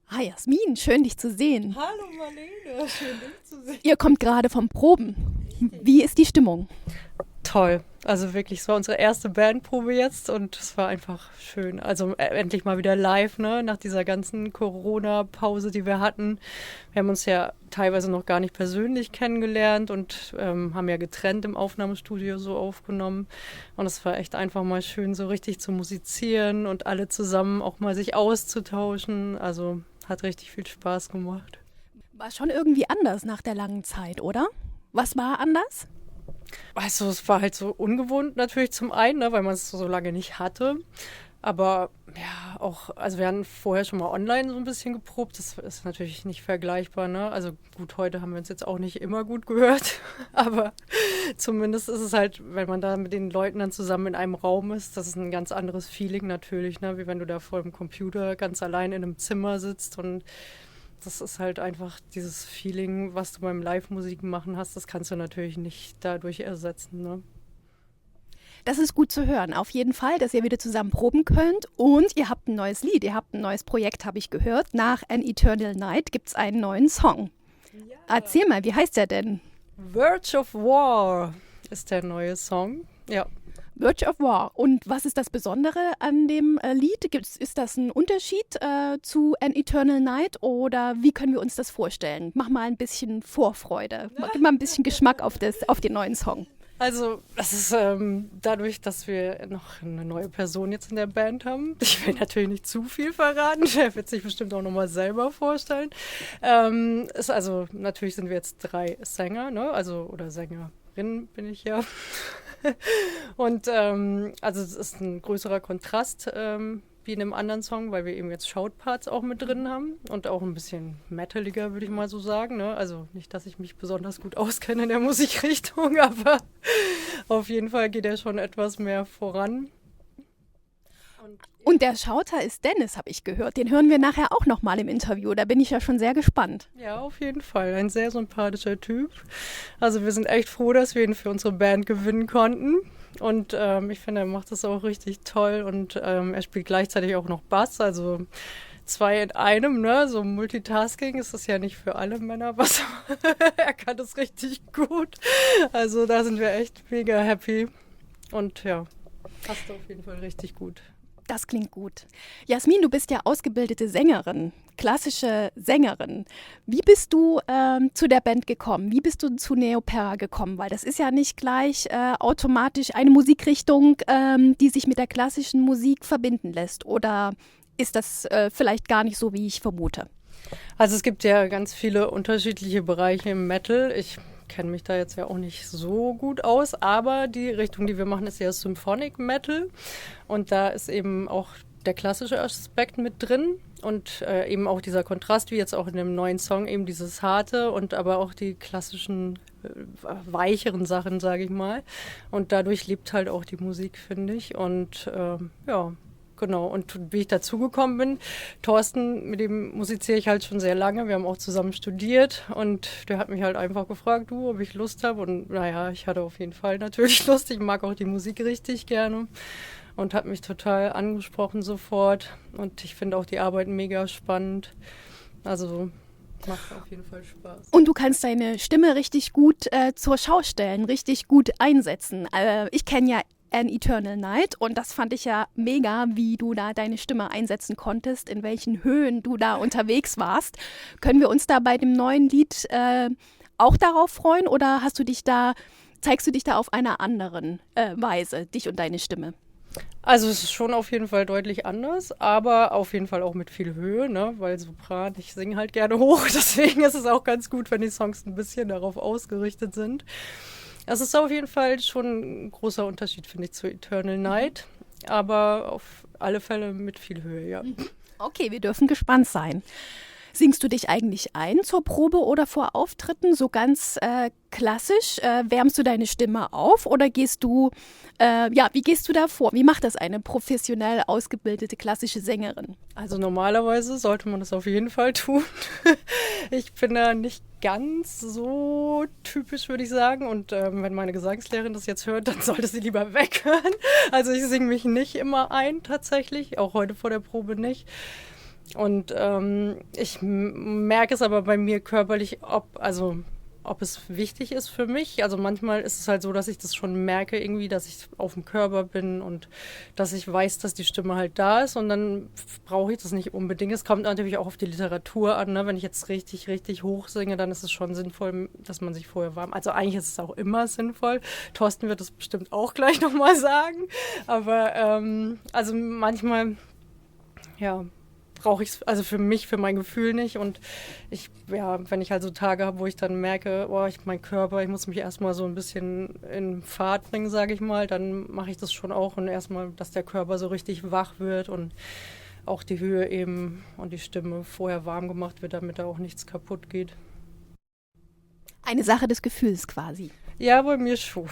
Hi Jasmin, schön dich zu sehen. Hallo Marlene, schön dich zu sehen. Ihr kommt gerade vom Proben. Wie ist die Stimmung? Toll, also wirklich, es war unsere erste Bandprobe jetzt und es war einfach schön. Also endlich mal wieder live, ne? Nach dieser ganzen Corona-Pause, die wir hatten. Wir haben uns ja teilweise noch gar nicht persönlich kennengelernt und haben ja getrennt im Aufnahmestudio so aufgenommen. Und es war echt einfach mal schön, so richtig zu musizieren und alle zusammen auch mal sich auszutauschen. Also hat richtig viel Spaß gemacht. War schon irgendwie anders nach der langen Zeit, oder? Was war anders? Also es war halt so ungewohnt natürlich zum einen, ne, weil man es so lange nicht hatte. Aber ja, auch, also wir hatten vorher schon mal online so ein bisschen geprobt. Das ist natürlich nicht vergleichbar, ne? Also gut, heute haben wir uns jetzt auch nicht immer gut gehört. Aber zumindest ist es halt, wenn man da mit den Leuten dann zusammen in einem Raum ist, das ist ein ganz anderes Feeling natürlich, ne? Wie wenn du da vor dem Computer ganz allein in einem Zimmer sitzt und das ist halt einfach dieses Feeling, was du beim Live-Musik machen hast, das kannst du natürlich nicht dadurch ersetzen, ne? Das ist gut zu hören. Auf jeden Fall, dass ihr wieder zusammen proben könnt. Und ihr habt ein neues Lied, ihr habt ein neues Projekt, habe ich gehört. Nach An Eternal Night gibt es einen neuen Song. Ja. Erzähl mal, wie heißt der denn? Verge of War ist der neue Song. Ja. Verge of War. Und was ist das Besondere an dem Lied? Ist das ein Unterschied zu An Eternal Night oder wie können wir uns das vorstellen? Mach mal ein bisschen Vorfreude. Gib mal ein bisschen Geschmack auf den neuen Song. Also, das ist dadurch, dass wir noch eine neue Person jetzt in der Band haben. Ich will natürlich nicht zu viel verraten. Der wird sich bestimmt auch nochmal selber vorstellen. Ist also, natürlich sind wir jetzt 3 Sänger, ne? Also, oder Sängerin bin ich ja. Und also, es ist ein größerer Kontrast wie in einem anderen Song, weil wir eben jetzt Shoutparts auch mit drin haben und auch ein bisschen metaliger, würde ich mal so sagen. Ne? Also nicht, dass ich mich besonders gut auskenne in der Musikrichtung, aber auf jeden Fall geht er schon etwas mehr voran. Und der Schauter ist Dennis, habe ich gehört. Den hören wir nachher auch nochmal im Interview. Da bin ich ja schon sehr gespannt. Ja, auf jeden Fall. Ein sehr sympathischer Typ. Also wir sind echt froh, dass wir ihn für unsere Band gewinnen konnten. Und ich finde, er macht das auch richtig toll. Und er spielt gleichzeitig auch noch Bass, also 2 in einem, ne? So Multitasking ist das ja nicht für alle Männer was. Er kann das richtig gut. Also da sind wir echt mega happy. Und ja, passt auf jeden Fall richtig gut. Das klingt gut. Jasmin, du bist ja ausgebildete Sängerin, klassische Sängerin. Wie bist du zu der Band gekommen? Wie bist du zu Neopera gekommen? Weil das ist ja nicht gleich automatisch eine Musikrichtung, die sich mit der klassischen Musik verbinden lässt. Oder ist das vielleicht gar nicht so, wie ich vermute? Also es gibt ja ganz viele unterschiedliche Bereiche im Metal. Ich kenne mich da jetzt ja auch nicht so gut aus, aber die Richtung, die wir machen, ist ja Symphonic Metal und da ist eben auch der klassische Aspekt mit drin und eben auch dieser Kontrast, wie jetzt auch in dem neuen Song, eben dieses harte und aber auch die klassischen weicheren Sachen, sage ich mal. Und dadurch lebt halt auch die Musik, finde ich. Und ja, genau. Und wie ich dazugekommen bin, Thorsten, mit dem musiziere ich halt schon sehr lange. Wir haben auch zusammen studiert und der hat mich halt einfach gefragt, du, ob ich Lust habe. Und naja, ich hatte auf jeden Fall natürlich Lust. Ich mag auch die Musik richtig gerne und hat mich total angesprochen sofort. Und ich finde auch die Arbeit mega spannend. Also macht auf jeden Fall Spaß. Und du kannst deine Stimme richtig gut zur Schau stellen, richtig gut einsetzen. Ich kenne ja An Eternal Night und das fand ich ja mega, wie du da deine Stimme einsetzen konntest, in welchen Höhen du da unterwegs warst. Können wir uns da bei dem neuen Lied auch darauf freuen oder zeigst du dich da auf einer anderen Weise, dich und deine Stimme? Also es ist schon auf jeden Fall deutlich anders, aber auf jeden Fall auch mit viel Höhe, ne? Weil Sopran, ich singe halt gerne hoch, deswegen ist es auch ganz gut, wenn die Songs ein bisschen darauf ausgerichtet sind. Es ist auf jeden Fall schon ein großer Unterschied, finde ich, zu Eternal Night, aber auf alle Fälle mit viel Höhe, ja. Okay, wir dürfen gespannt sein. Singst du dich eigentlich ein zur Probe oder vor Auftritten, so ganz klassisch? Wärmst du deine Stimme auf oder wie gehst du da vor? Wie macht das eine professionell ausgebildete klassische Sängerin? Also normalerweise sollte man das auf jeden Fall tun. Ich bin da nicht ganz so typisch, würde ich sagen. Und wenn meine Gesangslehrerin das jetzt hört, dann sollte sie lieber weghören. Also ich singe mich nicht immer ein, tatsächlich. Auch heute vor der Probe nicht. Und ich merke es aber bei mir körperlich, ob es wichtig ist für mich. Also manchmal ist es halt so, dass ich das schon merke irgendwie, dass ich auf dem Körper bin und dass ich weiß, dass die Stimme halt da ist und dann brauche ich das nicht unbedingt. Es kommt natürlich auch auf die Literatur an, ne? Wenn ich jetzt richtig, richtig hoch singe, dann ist es schon sinnvoll, dass man sich vorher warm... Also eigentlich ist es auch immer sinnvoll. Thorsten wird das bestimmt auch gleich nochmal sagen. Aber also manchmal, ja, brauche ich es, also für mich, für mein Gefühl nicht. Und wenn ich halt so Tage habe, wo ich dann merke, mein Körper, ich muss mich erstmal so ein bisschen in Fahrt bringen, sage ich mal, dann mache ich das schon auch. Und erstmal, dass der Körper so richtig wach wird und auch die Höhe eben und die Stimme vorher warm gemacht wird, damit da auch nichts kaputt geht. Eine Sache des Gefühls quasi. Ja, bei mir schon.